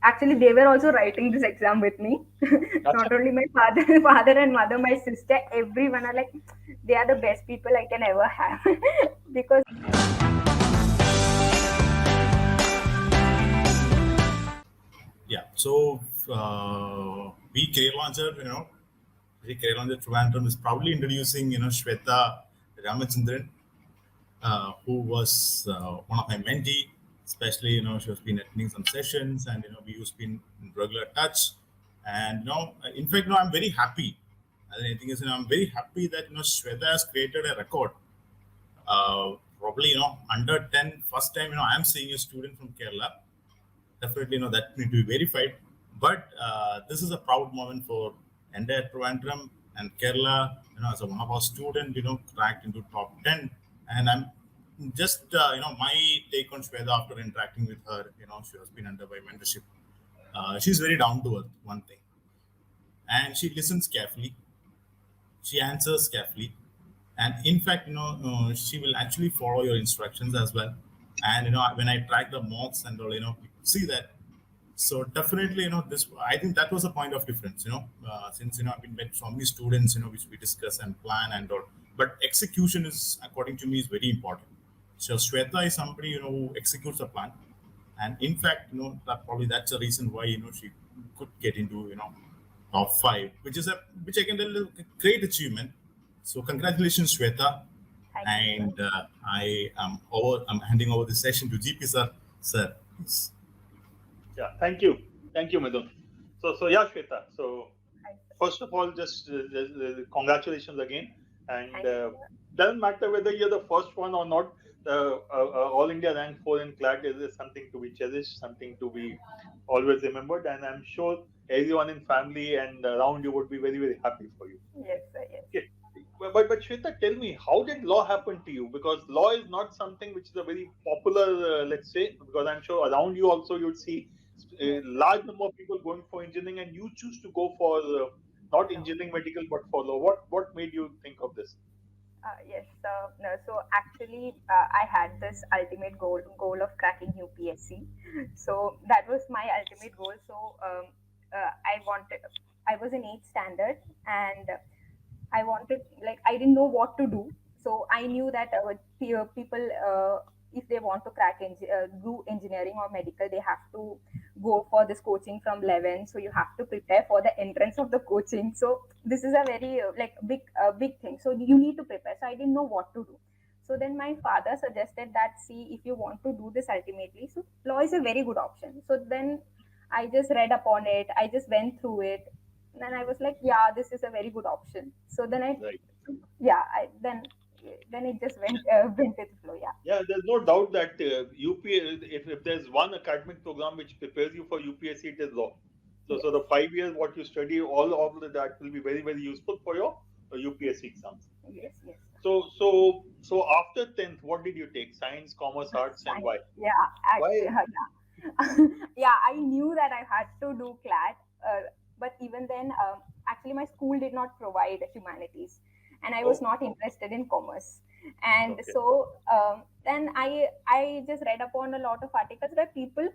Actually, they were also writing this exam with me. Acha. Not only my father, father and mother, my sister, everyone are like, they are the best people I can ever have. Because Yeah. So we career launcher, we career launcher Trivandrum is proudly introducing, Shweta Ramachandran, who was one of my mentee. Especially, she has been attending some sessions, and we used to be in regular touch. And in fact, I'm very happy. And I think is, I'm very happy that Shweta has created a record. Probably, under 10, first time, I'm seeing a student from Kerala. Definitely, that need to be verified. But this is a proud moment for entire Trivandrum and Kerala. As a one of our student, cracked into top 10, and I'm just my take on Shweta after interacting with her. She has been under my mentorship. She's very down to earth. One thing, and she listens carefully. She answers carefully, and in fact, she will actually follow your instructions as well. And when I track the mocks and all, see that. So definitely, this, I think that was a point of difference, since I've been met so many students, which we discuss and plan and all, but execution is, according to me, is very important. So Shweta is somebody who executes a plan, and in fact, that probably that's the reason why she could get into top five, which I can tell is a great achievement. So congratulations, Shweta, thank you, sir. and I'm handing over the session to GP sir. Sir, please. Yeah, thank you, Midun. So yeah, Shweta. So Thank you, first of all, just congratulations again, and thank you, sir. doesn't matter whether you're the first one or not. All India rank four in CLAT is something to be cherished, something to be always remembered, and I'm sure everyone in family and around you would be very very happy for you. Yes, sir. Yes. Okay. But Shweta, tell me, how did law happen to you? Because law is not something which is a very popular, let's say, because I'm sure around you also you'd see a Yes, sir. large number of people going for engineering, and you choose to go for not No. engineering medical but for law. What made you think of this? Yes. No, so actually, I had this ultimate goal of cracking UPSC. So that was my ultimate goal. So I wanted. I was in eighth standard, and I wanted, like, I didn't know what to do. So I knew that people, if they want to do engineering or medical, they have to go for this coaching from 11. So you have to prepare for the entrance of the coaching. So this is a very like big thing. So you need to prepare. So I didn't know what to do. So then my father suggested that, see, if you want to do this ultimately, so law is a very good option. So then I just read upon it. I just went through it, then I was like, yeah, this is a very good option. So then Right. yeah, then it just went with the flow. Yeah. Yeah, there's no doubt that if there's one academic program which prepares you for UPSC, it is law. So Yes. the 5 years what you study, all of that will be very very useful for your UPSC exams. Okay. Yes. Yes. So after 10th, what did you take? Science, commerce, arts, and Science. why? Yeah. Why? Actually, yeah. Yeah. I knew that I had to do CLAT, but even then, actually, my school did not provide humanities, and I was Oh, not interested in commerce. And okay. so then I just read upon a lot of articles where people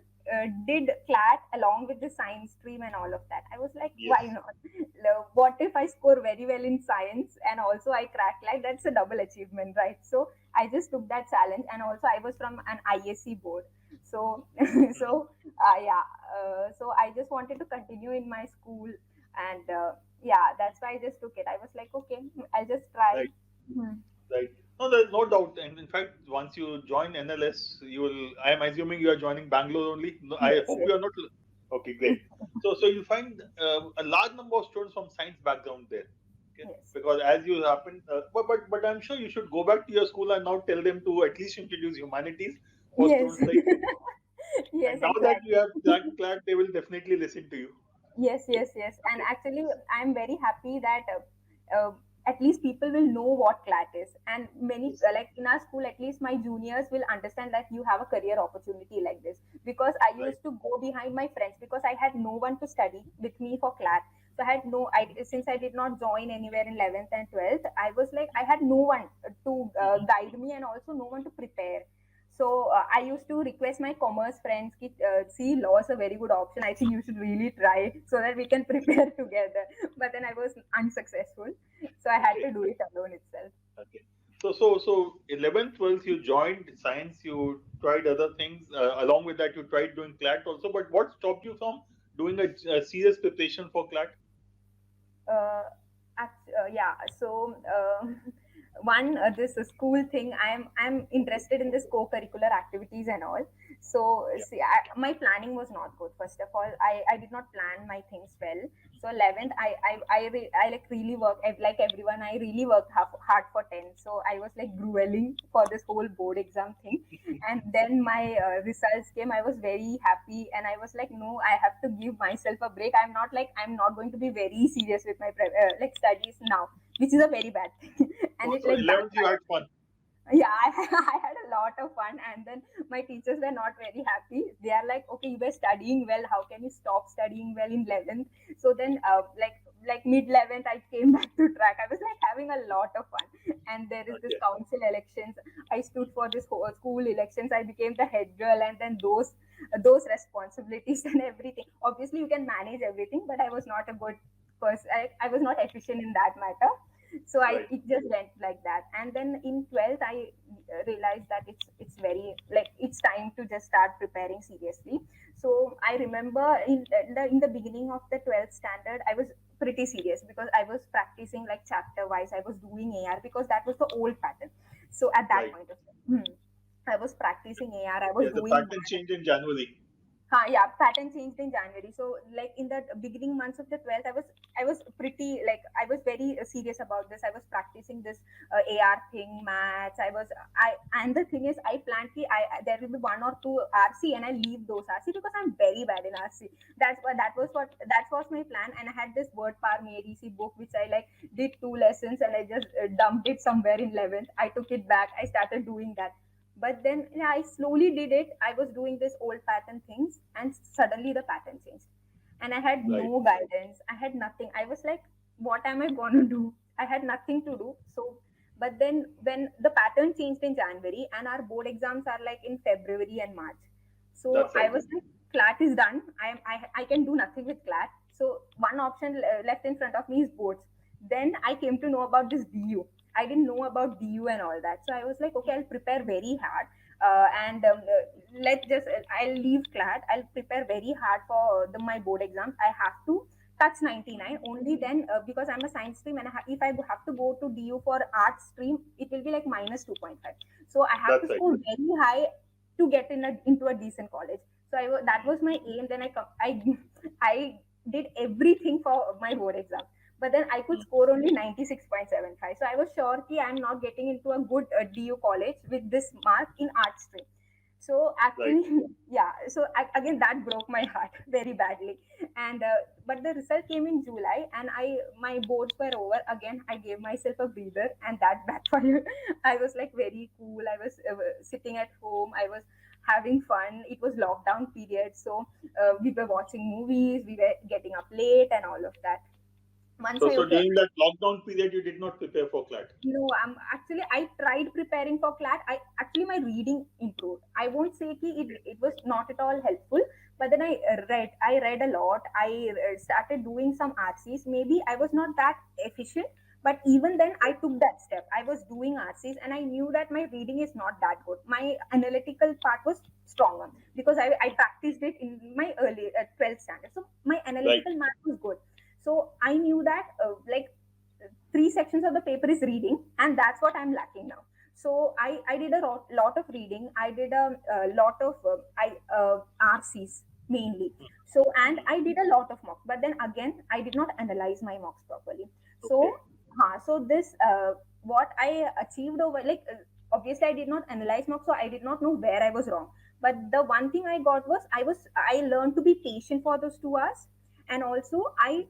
did CLAT along with the science stream and all of that. I was like, why Yes. not? What if I score very well in science and also I crack CLAT? That's a double achievement, right? So I just took that challenge, and also I was from an ISC board. So Mhm. so yeah, so I just wanted to continue in my school, and yeah, that's why I just took it. I was like, okay, I'll just try. Right. Mhm. Right. No, there's no doubt. And in fact, once you join NLS, you will. I am assuming you are joining Bangalore only. No, I Yes, hope yes, you are not. Okay, great. So you find a large number of students from science background there. Okay, yes, because as you happen, but I'm sure you should go back to your school and now tell them to at least introduce humanities for yes, students like you. yes, And now that you exactly. have cracked CLAT, they will definitely listen to you. Yes, Okay. yes, yes. And Okay. actually, I'm very happy that at least people will know what CLAT is. And many, Yes. like in our school, at least my juniors will understand that you have a career opportunity like this. Because I Right. used to go behind my friends because I had no one to study with me for CLAT. So I had no, since I did not join anywhere in 11th and 12th, I was like, I had no one to guide me and also no one to prepare. So I used to request my commerce friends, ki, see, law is a very good option. I think you should really try so that we can prepare together. But then I was unsuccessful. So I had Okay. to do it alone itself. Okay. So 11th, 12th, you joined science, you tried other things. Along with that, you tried doing CLAT also. But what stopped you from doing a serious preparation for CLAT? uh, yeah, so one, this school thing, I'm interested in this co-curricular activities and all. So Yeah. see, my planning was not good. First of all, I did not plan my things well. So 11th, I like really worked, like everyone, I really worked hard for 10. So I was like grueling for this whole board exam thing. And then my results came. I was very happy and I was like, no, I have to give myself a break. I'm not going to be very serious with my like studies now, which is a very bad thing. And it So like 11th, you had backfired. fun. Yeah, I had a lot of fun, and then my teachers were not very happy. They are like, okay, you were studying well, how can you stop studying well in 11th? So then like mid 11th, I came back to track. I was like having a lot of fun. And there is this Okay. council elections. I stood for this whole school elections. I became the head girl, and then those responsibilities and everything. Obviously you can manage everything, but I was not a good person. I was not efficient in that matter. So I Right. it just went like that. And then in 12th, I realized that it's very like it's time to just start preparing seriously. So I remember in the beginning of the 12th standard, I was pretty serious because I was practicing like chapter wise. I was doing AR because that was the old pattern. So at that Right. point of time, I was practicing AR. I was Yeah, the doing pattern math. changed in January. Yeah, pattern changed in January. So like in the beginning months of the 12th, I was pretty like I was very serious about this. I was practicing this AR thing, maths. I and the thing is, I planned there will be one or two RC, and I leave those RC because I'm very bad in RC. That was my plan. And I had this word par ADC book which I like did two lessons and I just dumped it somewhere in 11th. I took it back. I started doing that, but then yeah, I slowly did it. I was doing this old pattern things, and suddenly the pattern changed. And I had Right. no guidance. I had nothing. I was like, what am I going to do? I had nothing to do. So, but then when the pattern changed in January and our board exams are like in February and March. So That's I right. was like, CLAT is done. I can do nothing with CLAT. So one option left in front of me is boards. Then I came to know about this DU. I didn't know about DU and all that. So I was like, okay, I'll prepare very hard. And let's just, I'll leave CLAT. I'll prepare very hard for my board exams. I have to touch 99 only then because I'm a science stream and if I have to go to DU for art stream, it will be like minus 2.5. So I have to That's right. score very high to get into a decent college. So that was my aim. Then I did everything for my board exam, but then I could score only 96.75. So I was sure that I'm not getting into a good DU college with this mark in art stream. So Right. actually, yeah. So again, that broke my heart very badly. And but the result came in July, and my boards were over. Again, I gave myself a breather, and that backfired. I was like very cool. I was sitting at home. I was having fun. It was lockdown period, so we were watching movies. We were getting up late, and all of that. Once So I so okay, during that lockdown period, you did not prepare for CLAT. no, I tried preparing for CLAT. My reading improved. I won't say that it was not at all helpful, but then I read a lot. I started doing some RCs. Maybe I was not that efficient, but even then I took that step. I was doing RCs and I knew that my reading is not that good. My analytical part was stronger because I practiced it in my early 12th standard. So my Right. analytical math was good. So I knew that like three sections of the paper is reading, and that's what I'm lacking now. So I did a lot of reading. I did a lot of RCs mainly. So and Mhm. I did a lot of mocks, but then again I did not analyze my mocks properly. Okay. So this what I achieved over like obviously I did not analyze mocks, so I did not know where I was wrong. But the one thing I got was I learned to be patient for those 2 hours, and also I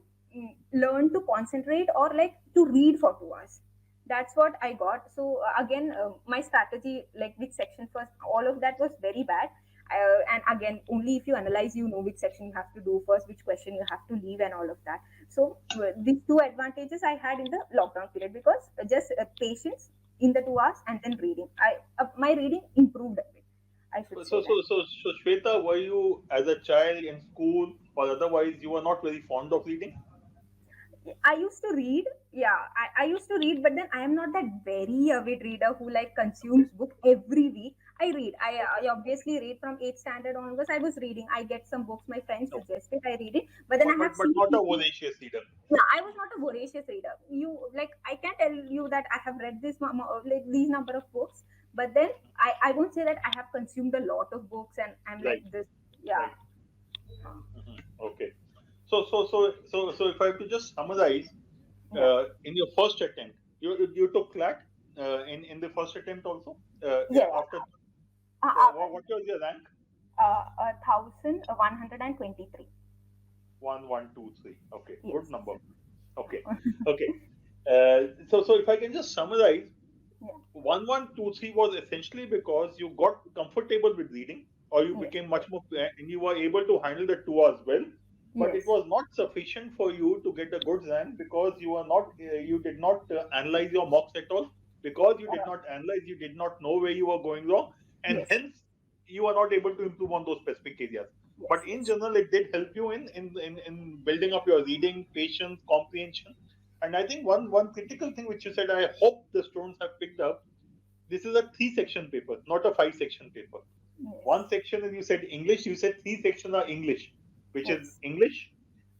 learn to concentrate or like to read for 2 hours. That's what I got. So again, my strategy, like which section first, all of that was very bad. And again, only if you analyze, you know which section you have to do first, which question you have to leave, and all of that. So these two advantages I had in the lockdown period, because just patience in the 2 hours and then reading. My reading improved a bit, I should say that. So, Shweta, were you as a child in school or otherwise you were not very fond of reading? I used to read, yeah, I used to read, but then I am not that very avid reader who like consumes book every week. I read. I obviously read from 8th standard onwards. I was reading. I get some books my friends Okay. suggested. I read it, but then I have But seen not a people. voracious reader. Yeah, I was not a voracious reader. You like I can tell you that I have read like these number of books, but then I won't say that I have consumed a lot of books and I'm Right, like this. Yeah, right. Okay. So, if I have to just summarize, yeah, in your first attempt, you took CLAT in the first attempt also. yeah. After Uh, uh, what was your rank? 1,123. 1, 1, 2, 3. Okay, good Yes. number. Okay, okay. So if I can just summarize, Yeah. 1, 1, 2, 3 was essentially because you got comfortable with reading, or you Yes. became much more, and you were able to handle the 2 hours well. But it Yes. was not sufficient for you to get a good rank because you did not analyze your mocks at all. Because you did Uh, not analyze, you did not know where you were going wrong, and yes. hence you are not able to improve on those specific areas. Yes. But in Yes. general, it did help you in building up your reading, patience, comprehension. And I think one critical thing which you said, I hope the students have picked up, this is a 3-section paper, not a 5-section paper. One Yes. section is, you said English, you said 3 sections are English, which is Yes. English,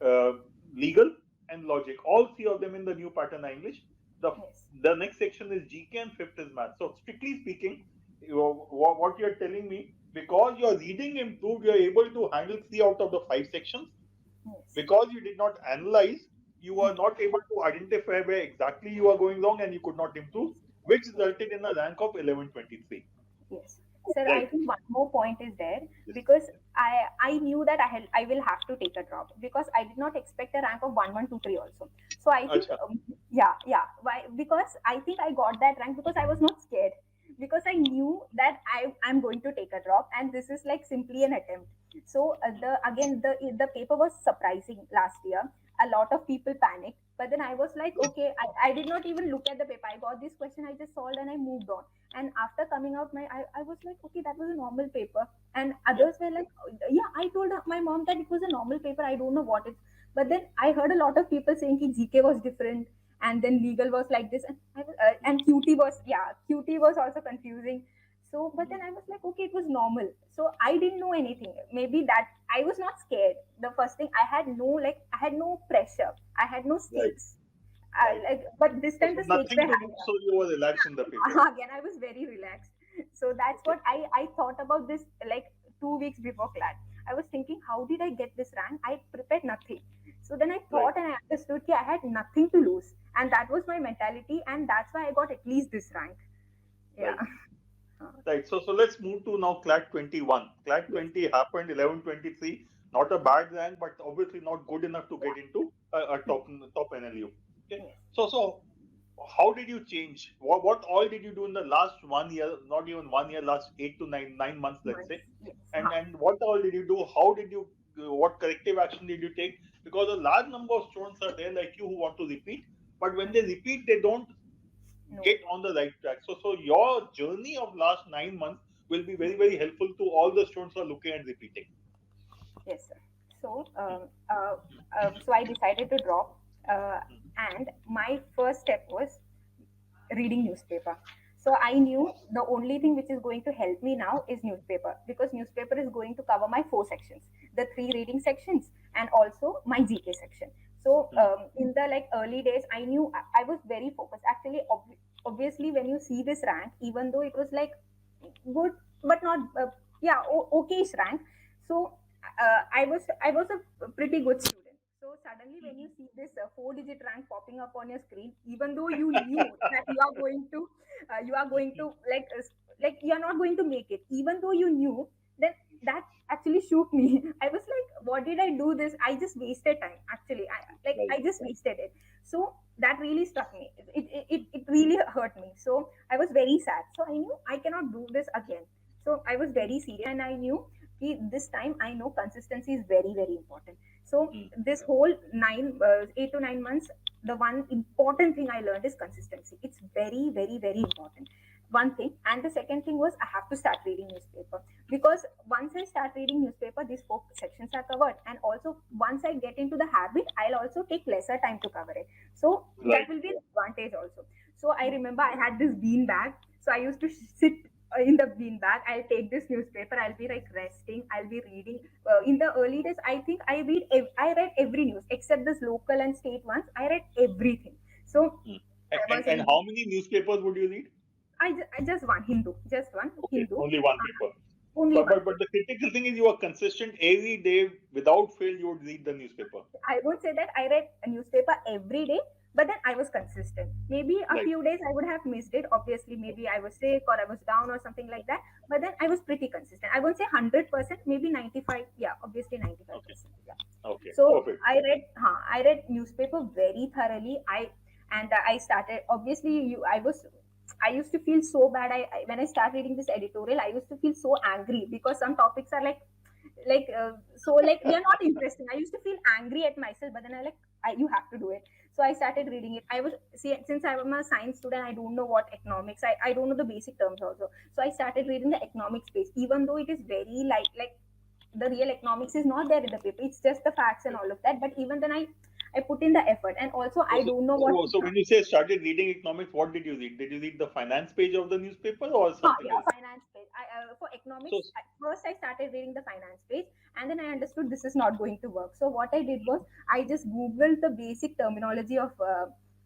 uh, legal, and logic. All 3 of them in the new pattern are English. The, Yes. the next section is GK and fifth is math. So, strictly speaking, what you're telling me, because your reading improved, you're able to handle 3 out of the 5 sections. Yes. Because you did not analyze, you Hmm. are not able to identify where exactly you are going wrong and you could not improve, which resulted in a rank of 1123. Yes. Sir, I Right. think one more point is there, Yes. because I knew that I will have to take a drop, because I did not expect a rank of 1, 1, 2, 3 also. So I think Acha. yeah, yeah. Why? Because I think I got that rank because I was not scared, because I knew that I'm going to take a drop, and this is like simply an attempt. So the paper was surprising last year. A lot of people panicked, but then I was like, okay, I did not even look at the paper. I got this question, I just solved and I moved on. And after coming out, I was like, okay, that was a normal paper. And Yeah. others were like, yeah, I told my mom that it was a normal paper. I don't know what it's. But then I heard a lot of people saying that GK was different, and then legal was like this, and QT was, yeah, QT was also confusing. So, but then I was like, okay, it was normal. So I didn't know anything. Maybe that I was not scared. The first thing, I had no pressure. I had no Right. stakes. Right. But this time So the stakes nothing were to do, higher. so you were relaxed in the paper. Again, I was very relaxed. So that's Okay. what I thought about this like 2 weeks before class. I was thinking, how did I get this rank? I prepared nothing. So then I Right. thought and I understood that I had nothing to lose. And that was my mentality. And that's why I got at least this rank. Yeah. Right. Right. So let's move to now CLAT 21. CLAT Yes. 20 happened 1123. Not a bad rank, but obviously not good enough to get into a Yes. top NLU. Okay. Yes. So how did you change? What all did you do in the last 1 year? Not even 1 year, last 8 to 9 months, let's Months. say. Yes. And what all did you do? How did you? What corrective action did you take? Because a large number of students are there like you who want to repeat, but when they repeat, they don't No. get on the right track. So your journey of last 9 months will be very, very helpful to all the students who are looking at repeating. Yes, sir. So, so I decided to drop, and my first step was reading newspaper. So I knew the only thing which is going to help me now is newspaper, because newspaper is going to cover my 4 sections, the 3 reading sections and also my GK section. So in the like early days, I knew I was very focused. Actually, obviously, when you see this rank, even though it was like good but not yeah okayish rank. So I was a pretty good student. So suddenly when you see this 4-digit rank popping up on your screen, even though you knew that you are going to like you are not going to make it, even though you knew, then that actually shook me. I was like, what did I do this? I just wasted time. Actually, Right. I just wasted it. So that really struck me. It really hurt me. So I was very sad. So I knew I cannot do this again. So I was very serious, and I knew this time I know consistency is very, very important. So Mm. this whole 8 to 9 months, the one important thing I learned is consistency. It's very, very, very important. One thing. And the second thing was I have to start reading newspaper, because once I start reading newspaper, these 4 sections are covered. And also once I get into the habit, I'll also take lesser time to cover it. So Right. that will be an advantage also. So I remember I had this bean bag. So I used to sit in the bean bag. I'll take this newspaper. I'll be like resting. I'll be reading. In the early days, I think I read every news except this local and state ones. I read everything. So Mm. I was And reading. how many newspapers would you read? I just one Hindu, just one Okay, Hindu, only one paper. only But one. but but the critical thing is you are consistent every day without fail. You would read the newspaper. I would say that I read a newspaper every day, but then I was consistent. Maybe a Right. few days I would have missed it. Obviously, maybe I was sick or I was down or something like that. But then I was pretty consistent. I won't say 100%, maybe 95. Yeah, obviously Okay. 95%. Yeah. Okay. So Perfect. I read newspaper very thoroughly. I started, obviously I used to feel so bad. When I started reading this editorial, I used to feel so angry because some topics are like they are not interesting. I used to feel angry at myself, but then you have to do it. So I started reading it. I was see since I'm a science student, I don't know what economics. I don't know the basic terms also. So I started reading the economics page, even though it is very like the real economics is not there in the paper. It's just the facts and all of that. But even then, I put in the effort, and also So, I so, don't know what. so when you say started reading economics, what did you read? Did you read the finance page of the newspaper or something Yeah, else? finance page. For economics, So, first I started reading the finance page, and then I understood this is not going to work. So what I did was I just googled the basic terminology of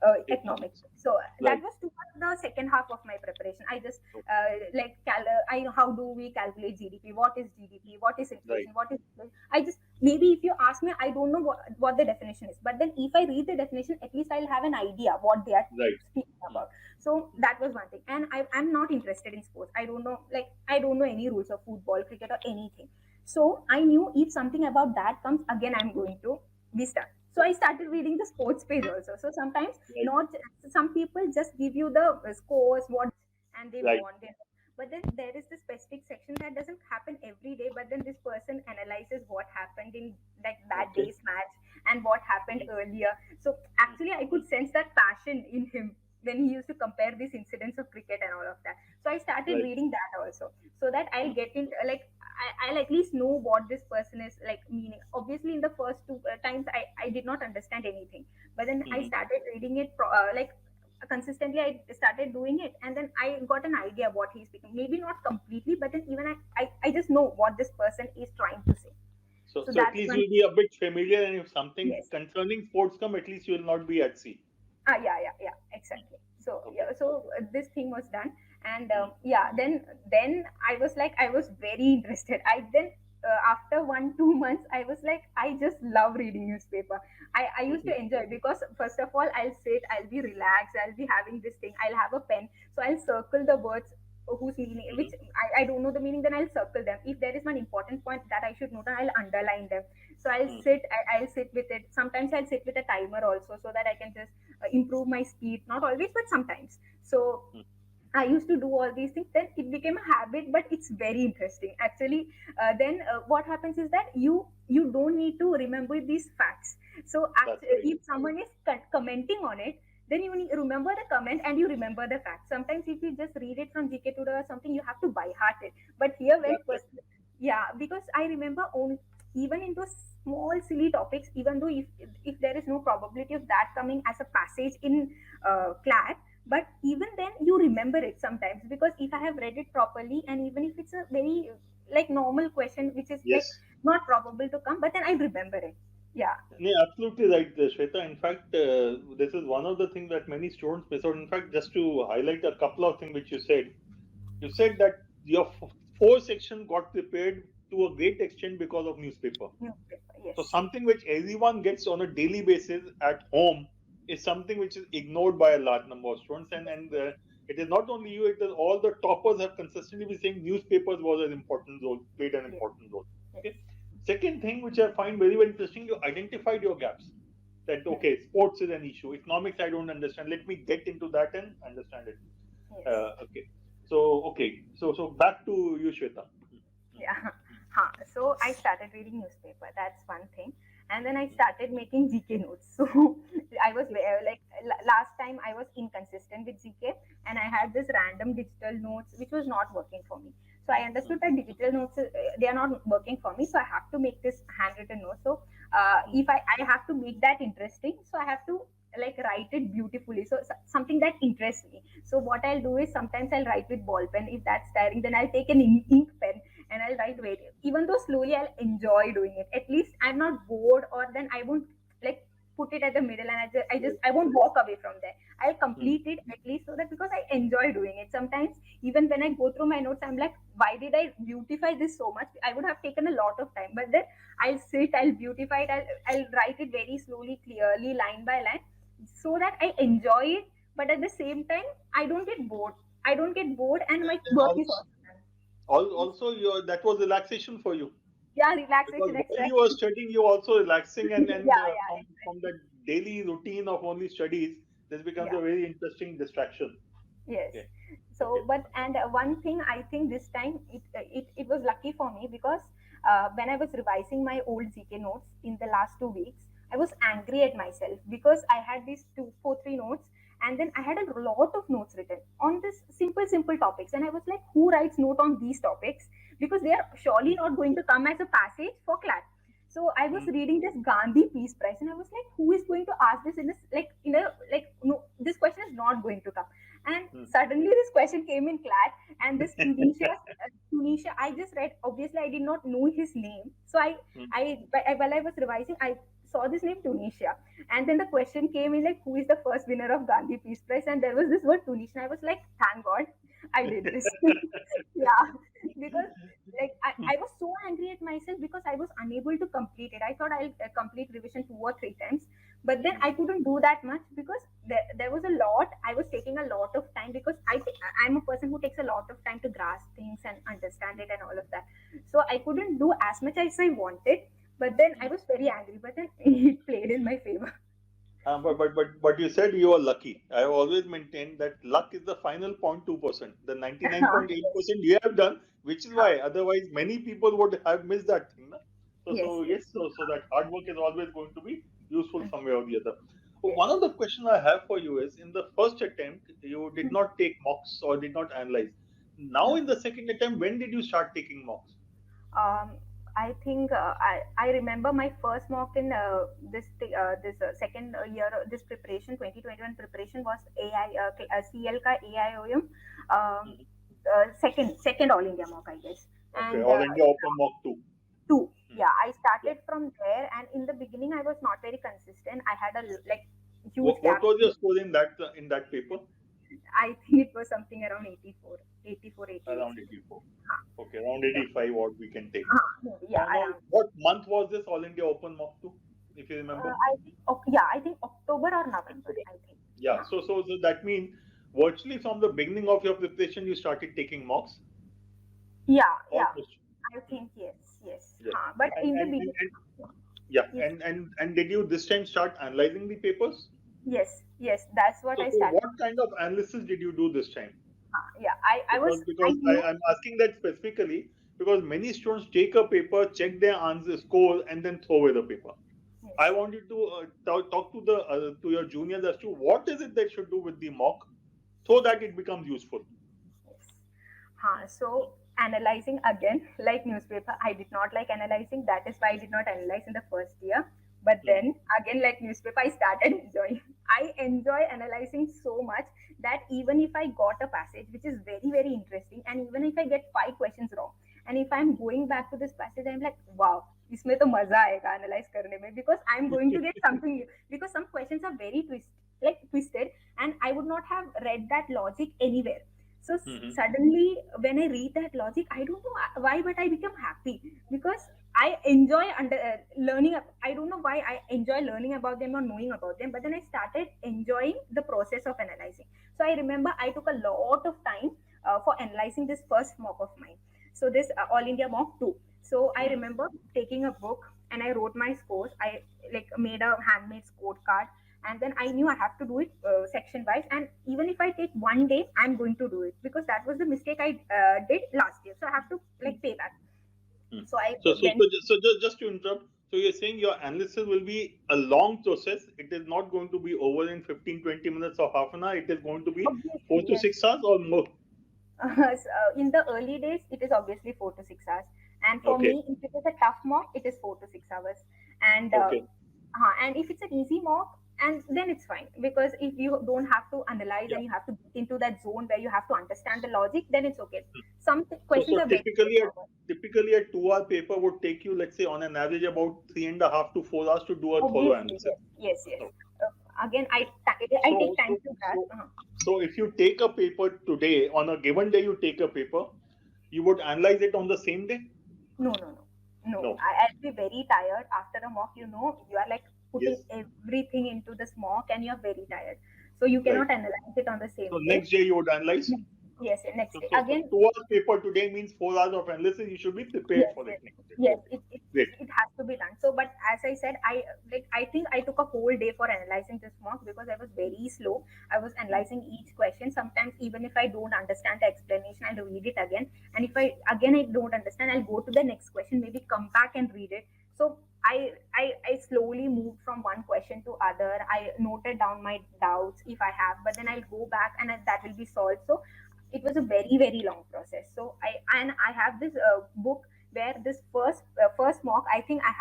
economics. economics. So that Right. was towards the second half of my preparation. I just Okay. how do we calculate GDP? What is GDP? What is Right. inflation? What is inflation? I just, maybe if you ask me, I don't know what the definition is. But then if I read the definition, at least I'll have an idea what they are Right. speaking about. So that was one thing. And I'm not interested in sports. I don't know any rules of football, cricket, or anything. So I knew if something about that comes again, I'm going to be stuck. So I started reading the sports page also. So sometimes Right. not some people just give you the scores, what, and they Right. want it. But then there is the specific section that doesn't happen every day. But then this person analyzes what happened in like that Okay. day's match and what happened earlier. So actually, I could sense that passion in him when he used to compare these incidents of cricket and all of that. So I started Right. reading that also, so that I'll Mm. get into I'll at least know what this person is like meaning. Obviously, in the first two times, I did not understand anything, but then I Mhm. started reading it consistently. I started doing it, and then I got an idea what he's speaking. Maybe not completely, but then even I just know what this person is trying to say. So, So so at that's least one. you'll be a bit familiar, and if something Yes. concerning sports come, at least you will not be at sea. Yeah, exactly. So Okay. yeah, so this thing was done, and Mm. yeah, then I was very interested. I then After 1 2 months, I was like, I just love reading newspaper. I used to Mhm. enjoy, because first of all, I'll be relaxed, I'll be having this thing, I'll have a pen, so I'll circle the words whose meaning, which Mhm. I don't know the meaning, then I'll circle them. If there is one important point that I should note down, I'll underline them. So Mhm. I'll sit with it. Sometimes I'll sit with a timer also, so that I can just improve my speed. Not always, but sometimes. So Mhm. I used to do all these things. Then it became a habit, but it's very interesting. Actually, then what happens is that you don't need to remember these facts. So That's right. if someone is commenting on it, then you remember the comment and you remember the facts. Sometimes if you just read it from GK Today or something, you have to by heart it. But here, That's right. yeah, because I remember even in those small silly topics, even though if there is no probability of that coming as a passage in class, but even then you remember it sometimes, because if I have read it properly, and even if it's a very like normal question which is like Yes. not probable to come, but then I remember it. Yeah. Yeah, absolutely right, Shweta. In fact, this is one of the things that many students miss out. In fact, just to highlight a couple of things which you said that your 4 section got prepared to a great extent because of newspaper. Newspaper, So yes. something which everyone gets on a daily basis at home is something which is ignored by a large number of students, and it is not only you; it is all the toppers have consistently been saying newspapers was an important role, played an Yes. important role. Yes. Okay. Second thing which I find very very interesting, you identified your gaps. That Yes. okay, sports is an issue, economics I don't understand. Let me get into that and understand it. Yes. Okay. So okay, so back to you, Shweta. Yeah. So I started reading newspaper. That's one thing. And then I started making GK notes. So I was like last time I was inconsistent with GK, and I had this random digital notes which was not working for me. So I understood that digital notes they are not working for me. So I have to make this handwritten note. So if I have to make that interesting, so I have to like write it beautifully. So something that interests me. So what I'll do is sometimes I'll write with ball pen. If that's tiring, then I'll take an ink pen and I'll write very, even though slowly I'll enjoy doing it. At least I'm not bored, or then I won't like put it at the middle and I won't walk away from there. I'll complete it at least, so that because I enjoy doing it. Sometimes even when I go through my notes, I'm like, why did I beautify this so much? I would have taken a lot of time, but then I'll sit, I'll beautify it, I'll write it very slowly, clearly, line by line, so that I enjoy it. But at the same time, I don't get bored. I don't get bored, and my And work is also, also done. also that was relaxation for you, Yeah, because relaxation, while you were exactly. studying, you were also relaxing, and Yeah, yeah, from the daily routine of only studies, this becomes yeah. a very interesting distraction. Yes. Okay. Okay. So, but and one thing I think this time it was lucky for me because when I was revising my old GK notes in the last 2 weeks, I was angry at myself because I had these 2, 4, 3 notes, and then I had a lot of notes written on this simple topics, and I was like, who writes note on these topics? Because they are surely not going to come as a passage for class. So I was Hmm. reading this Gandhi Peace Prize, and I was like, who is going to ask this in this like no, this question is not going to come. And Hmm. suddenly this question came in class, and this Tunisia, I just read. Obviously, I did not know his name, so Hmm. while I was revising, I saw this name Tunisia, and then the question came in like, who is the first winner of Gandhi Peace Prize? And there was this word Tunisia. I was like, thank God, I did this. Yeah, because like I was so angry at myself because I was unable to complete it. I thought I'll complete revision 2 or 3 times, but then I couldn't do that much because there was a lot. I was taking a lot of time because I'm a person who takes a lot of time to grasp things and understand it and all of that. So I couldn't do as much as I wanted, but then I was very angry, but then it played in my favor. But you said you were lucky. I have always maintained that luck is the final 0.2%. The 99.8% you have done, which is why otherwise many people would have missed that thing. Na? Yes, yes, Yes, so that hard work is always going to be useful some way or the other. So yes. one of the questions I have for you is, in the first attempt you did not take mocks or did not analyze. Now in the second attempt, when did you start taking mocks? um, I think I remember my first mock in this second year this preparation 2021 preparation was AI CL ka AIOM Mhm. second All India mock, I guess. Okay, And All India Open Mock 2. two, Hmm. yeah, I Yeah. started from there, and in the beginning I was not very consistent. I had a like huge What gap. was your score in that paper? I think it was something around 84, 84, 88 Around something. 84. Huh. Okay, around Yeah, 85 what we can take. yeah, Now, around. what month was this All India Open Mock 2, if you remember? I think yeah, I think October or November. October. I think. Yeah, Huh. so that means virtually from the beginning of your preparation, you started taking mocks Yeah, yeah. almost. I Hmm. think yes, yes. Yes. Huh. But in the beginning, And yeah, yes, and did you this time start analyzing the papers? yes, yes. That's what I So what started. kind of analysis did you do this time? Yeah, I was I Because knew. I'm asking that specifically because many students take a paper, check their answer score, and then throw away the paper. I Yes, want you to talk to the to your juniors as to what is it they should do with the mock so that it becomes useful. yes. So analyzing again, like newspaper, I did not like analyzing. That is why I did not analyze in the first year. But Hmm. then again, like newspaper, I started enjoying. I enjoy analyzing so much that even if I got a passage which is very interesting, and even if I get 5 questions wrong, and if I'm going back to this passage, I'm like, wow, इसमें तो मजा आएगा analyze करने में, because I'm going to get something new. Because some questions are very twisted, and I would not have read that logic anywhere. So Hmm. suddenly, when I read that logic, I don't know why, but I become happy because I enjoy learning. I don't know why I enjoy learning about them or knowing about them, but then I started enjoying the process of analyzing. So I remember I took a lot of time for analyzing this first mock of mine. So this All India mock 2. So I Hmm. remember taking a book and I wrote my scores. I like made a handmade scorecard, and then I knew I have to do it section wise, and even if I take one day, I'm going to do it because that was the mistake I did last year, so I have to like pay back. So I So then just to interrupt, so you're saying your analysis will be a long process. It is not going to be over in 15-20 minutes or half an hour. It is going to be 4 obviously to yes. 6 hours or more. So, in the early days, it is obviously 4 to 6 hours, and for Okay. me, if it is a tough mock, it is 4 to 6 hours, and Okay. and if it's an easy mock, and then it's fine because if you don't have to analyze Yeah. and you have to get into that zone where you have to understand the logic, then it's okay. Hmm. Some questions So are very straightforward. typically a 2 hour paper would take you, let's say, on an average about 3.5 to 4 hours to do a thorough Obviously, analysis. yes, yes, yes. Okay. Again, I So take time so to grasp. so so if you take a paper today, on a given day, you take a paper, you would analyze it on the same day? No, no, no, no. No. I'll be very tired after a mock. You are like putting Yes. everything into this mock, and you're very tired. So you Right. cannot analyze it on the So same day. next day you would analyze. Yes, next So, day so, so again. 2 hours paper today means 4 hours of analysis. You should be prepared Yes, for it yes, next day. yes. Okay, great. It has to be done. So, but as I said, I think I took a whole day for analyzing this mock because I was very slow. I was analyzing each question. Sometimes even if I don't understand the explanation, I'll read it again. And if I don't understand, I'll go to the next question, maybe come back and read it. So I slowly moved from one question to other. I noted down my doubts if I have, but then I'll go back and that will be solved. So it was a very long process. So I have this book where this first mock, I think I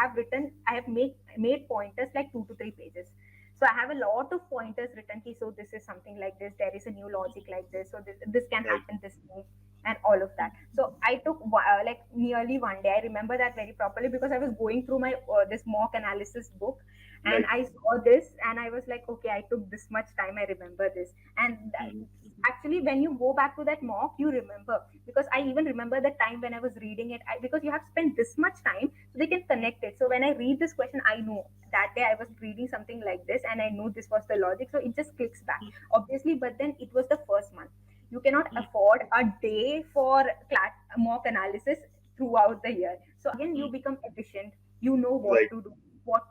have made pointers like 2 to 3 pages. So I have a lot of pointers written. So this is something like this, there is a new logic like this, so this can Right. happen this way, and all of that. So I took like nearly one day. I remember that very properly because I was going through my this mock analysis book, and Right. I saw this and I was like, okay, I took this much time, I remember this. And Mhm. actually when you go back to that mock, you remember, because I even remember the time when I was reading it. Because you have spent this much time, so they can connect it. So when I read this question, I know that day I was reading something like this and I know this was the logic, so it just clicks back, obviously. But then it was the first month. You cannot afford a day for mock analysis throughout the year. So again, you become efficient. You know what Right. to do, what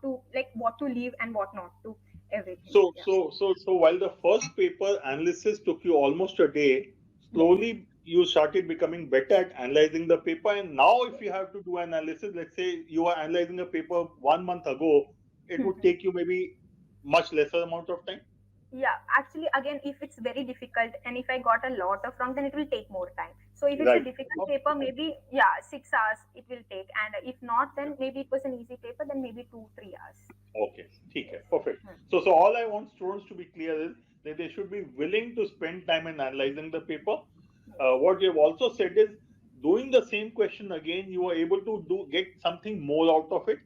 to leave and what not to, everything. So, Yeah. while the first paper analysis took you almost a day, Yes. slowly you started becoming better at analyzing the paper. And now, if you have to do analysis, let's say you are analyzing a paper 1 month ago, it would take you maybe much lesser amount of time. Yeah, actually, again, if it's very difficult and if I got a lot of wrong, then it will take more time. So if it's a Right. difficult paper, maybe, yeah, 6 hours it will take. And if not, then maybe it was an easy paper, then maybe 2 3 hours. Okay, ठीक है, perfect. Hmm. So all I want students to be clear is that they should be willing to spend time in analyzing the paper. What you have also said is doing the same question again, you are able to get something more out of it,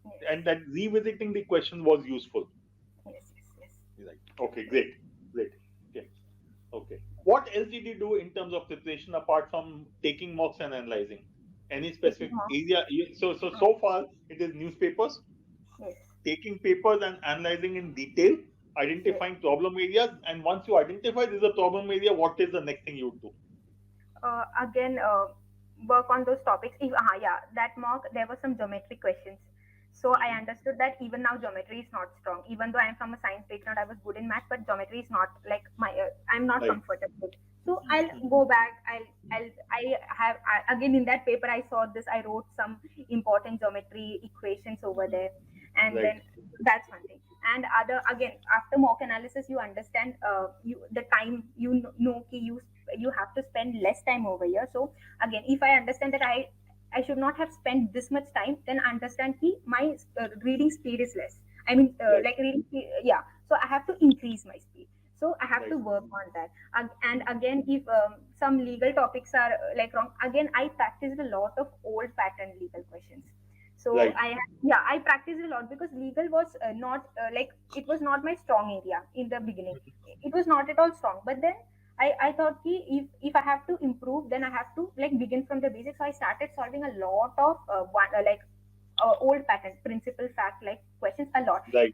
Yes, and that revisiting the question was useful. yes, yes, yes. Right. Okay, great. Okay. Okay. What else did you do in terms of preparation apart from taking mocks and analyzing? Any Taking specific more. area? So far it is newspapers, Yes, taking papers and analyzing in detail, yes. identifying problem areas, and once you identify this is a problem area, what is the next thing you do? Again, work on those topics. If, yeah, that mock, there were some geometry questions. So I Mhm. understood that even now geometry is not strong. Even though I am from a science background, I was good in math, but geometry is not like I'm not Right. comfortable with. So I'll Mhm. go back. Again in that paper I saw this. I wrote some important geometry equations over there, and Right. then that's one thing. And other, again, after mock analysis, you understand the time, know ki you have to spend less time over here. So again, if I understand that I should not have spent this much time, then understand ki my reading speed is less. I mean, Right. like reading speed, yeah. So I have to increase my speed. So I have Right. to work on that. And again, if some legal topics are like wrong, again I practiced a lot of old pattern legal questions. So Right. yeah, I practiced a lot because legal was not like, it was not my strong area in the beginning. It was not at all strong. But then I thought ki if I have to improve, then I have to like begin from the basics. So I started solving a lot of old pattern, principal fact like questions a lot. Right.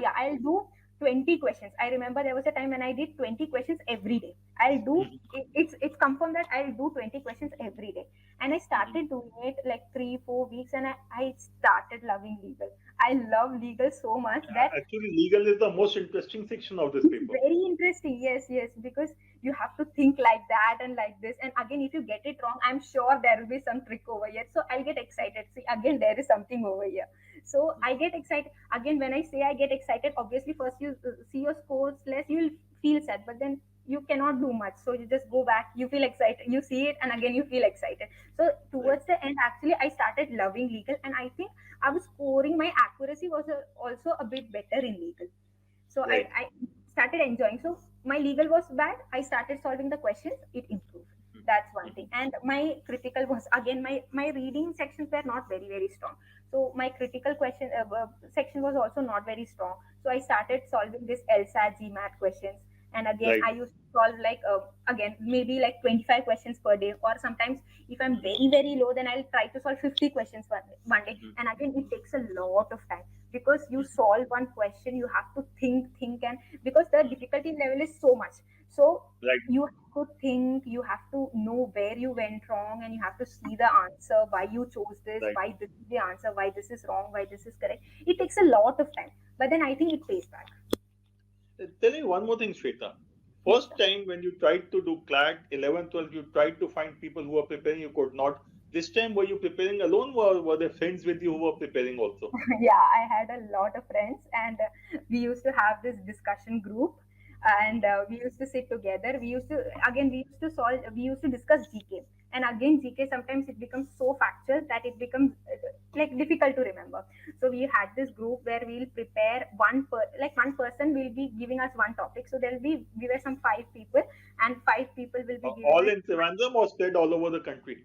Yeah, I'll do 20 questions. I remember there was a time when I did 20 questions every day. I'll do Mhm. it's confirmed that I'll do 20 questions every day. and I started doing it like 3-4 weeks, and I started loving legal. I love legal so much that Actually, legal is the most interesting section of this it's paper. very interesting. Yes, yes, because you have to think like that and like this. And again, if you get it wrong, I'm sure there will be some trick over here. So I'll get excited. See, again, there is something over here. So I get excited. Again, when I say I get excited, obviously, first you see your scores less, you'll feel sad, but then you cannot do much. So you just go back, you feel excited, you see it, and again, you feel excited. So Right. towards the end, actually, I started loving legal, and I think I was scoring, my accuracy was also a bit better in legal. So Right. I started enjoying. So my legal was bad, I started solving the questions, it improved. That's one thing. And my critical was, again, my reading sections were not very very strong. So my critical question section was also not very strong. So I started solving this LSAT GMAT questions. And again, Right. I used to solve like again maybe like 25 questions per day, or sometimes if I'm very very low, then I'll try to solve 50 questions one day. And again, it takes a lot of time, because you solve one question, you have to think, and because the difficulty level is so much. So Right. you have to think, you have to know where you went wrong, and you have to see the answer, why you chose this, Right. why this is the answer, why this is wrong, why this is correct. It takes a lot of time, but then I think it pays back. Tell me one more thing, Shweta. Yes, First sir. time when you tried to do CLAT 11, 12, you tried to find people who were preparing, you could not. This time, were you preparing alone, or were there friends with you who were preparing also? Yeah, I had a lot of friends, and we used to have this discussion group, and we used to sit together. We used to, again, we used to solve, we used to discuss GK. And again, GK, sometimes it becomes so factual that it becomes like difficult to remember. So we had this group where we'll prepare like one person will be giving us one topic. So there'll be, we were some 5 people, and 5 people will be giving All us, in Trivandrum or spread all over the country?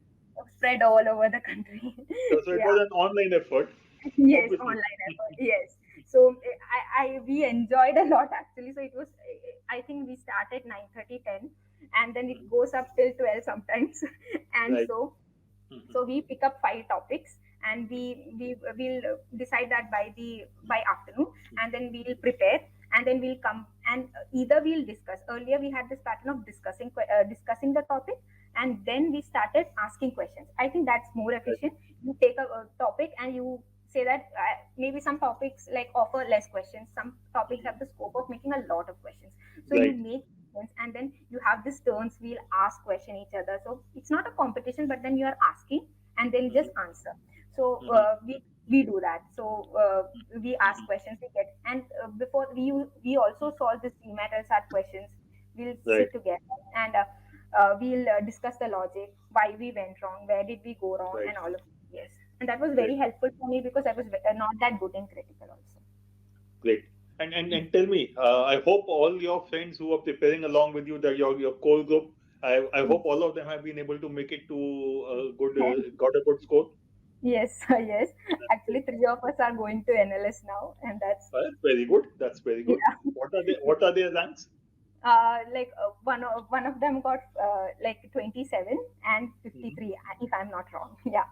spread all over the country. So it was Yeah. an online effort, Yes, obviously. online effort. Yes. So I we enjoyed a lot actually. So it was, I think we started 9:30, 10, and then it goes up till 12 sometimes. And Right. so we pick up 5 topics, and we will decide that by afternoon, and then we'll prepare, and then we'll come, and either we'll discuss. Earlier we had this pattern of discussing the topic, and then we started asking questions. I think that's more Right. efficient. You take a topic, and you say that maybe some topics like offer less questions, some topics have the scope of making a lot of questions. So you Right. make questions, and then you have this turns, we'll ask question each other. So it's not a competition, but then you are asking, and they'll just answer. So we do that. So we ask questions, we get, and before we also solve this GMAT LSAT questions. We'll Right. sit together, and we'll discuss the logic, why we went wrong, where did we go wrong, Right. and all of it. Yes, and that was Great. very helpful for me, because I was not that good in critical also. Great. And tell me, I hope all your friends who are preparing along with you, that your core group, I hope all of them have been able to make it to a good, got a good score. Yes, yes. That's Actually, great. 3 of us are going to NLS now, and that's, That's very good. That's very good. yeah. What are they? What are their ranks? Like one of them got like 27 and Mhm. 53, if I'm not wrong. Yeah.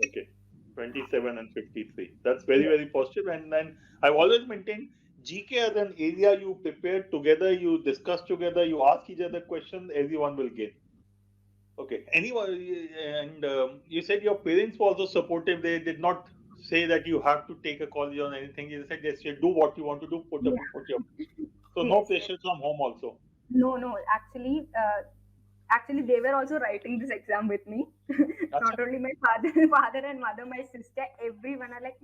Okay, 27 and 53. That's very, Yes. very positive. And then I've always maintained GK as an area you prepare together, you discuss together, you ask each other questions, everyone will gain. Okay. Anyone, and you said your parents were also supportive. They did not say that you have to take a college or anything. They said, yes, you do what you want to do, Yeah. put your. So no Yes, yes. pressure from home also. No, no. Actually, they were also writing this exam with me. Acha. Not only my father, father and mother, my sister, everyone are like,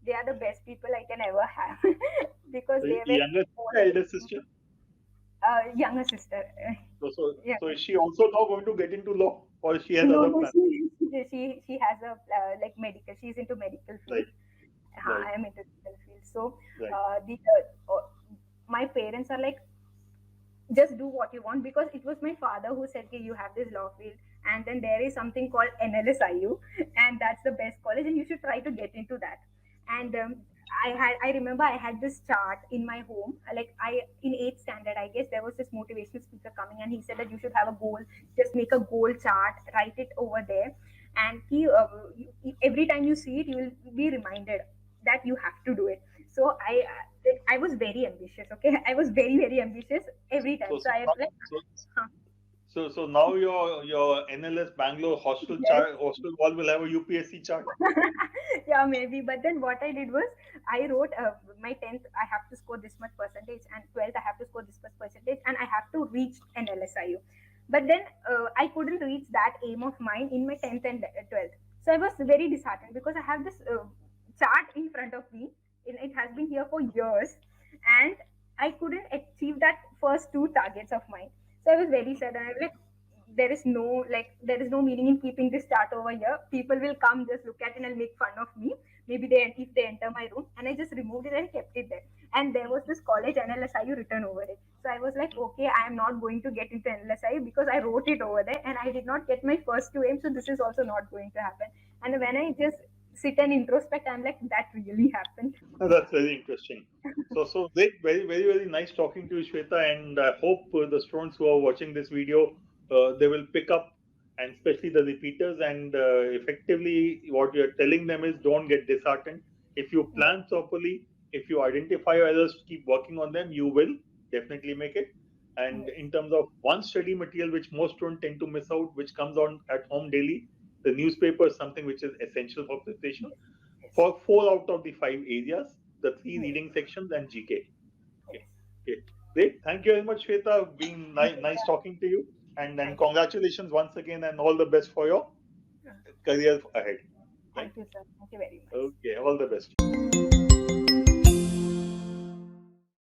they are the best people I can ever have, because So they were younger sister, elder supporting. sister. Younger sister. So Yeah. is she also now going to get into law, or she has No, other no, plans? she has a like medical. She's into medical Right, field. right, I am into medical field. So right. the my parents are like, just do what you want, because it was my father who said, okay, you have this law field, and then there is something called NLSIU, and that's the best college, and you should try to get into that. And I remember I had this chart in my home, like I in 8th standard, I guess, there was this motivational speaker coming, and he said that you should have a goal, just make a goal chart, write it over there, and every time you see it, you will be reminded that you have to do it. So I was very ambitious. Okay, I was very very ambitious every time. So, So so, I now- like, so, huh. So now your NLS Bangalore Yes. hostel wall will have a UPSC chart. Yeah, maybe. But then what I did was I wrote my 10th I have to score this much percentage, and 12th I have to score this much percentage, and I have to reach an LSIU. But then I couldn't reach that aim of mine in my 10th and 12th. So I was very disheartened because I have this chart in front of me. It has been here for years, and I couldn't achieve that first two targets of mine. So I was very sad, and I was like, there is no meaning in keeping this chart over here. People will come just look at it and make fun of me. Maybe if they enter my room, and I just removed it and kept it there. And there was this college NLSIU written over it. So I was like, okay, I am not going to get into NLSIU because I wrote it over there and I did not get my first two aims. So this is also not going to happen. And when I just sit and introspect, I'm like, that really happened. That's very interesting. So great, very, very, very nice talking to you, Shweta, and I hope the students who are watching this video, they will pick up, and especially the repeaters, and effectively what you're telling them is don't get disheartened. If you plan properly, if you identify your errors, keep working on them, you will definitely make it. And in terms of one study material, which most students tend to miss out, which comes on at home daily, the newspaper is something which is essential for preparation for 4 out of the 5 areas, the 3 reading sections and GK. Okay. Okay. Great. Thank you very much, Shweta. Been nice talking to you. And congratulations once again, and all the best for your career ahead. Thank you, sir. Thank you very much. Okay. All the best.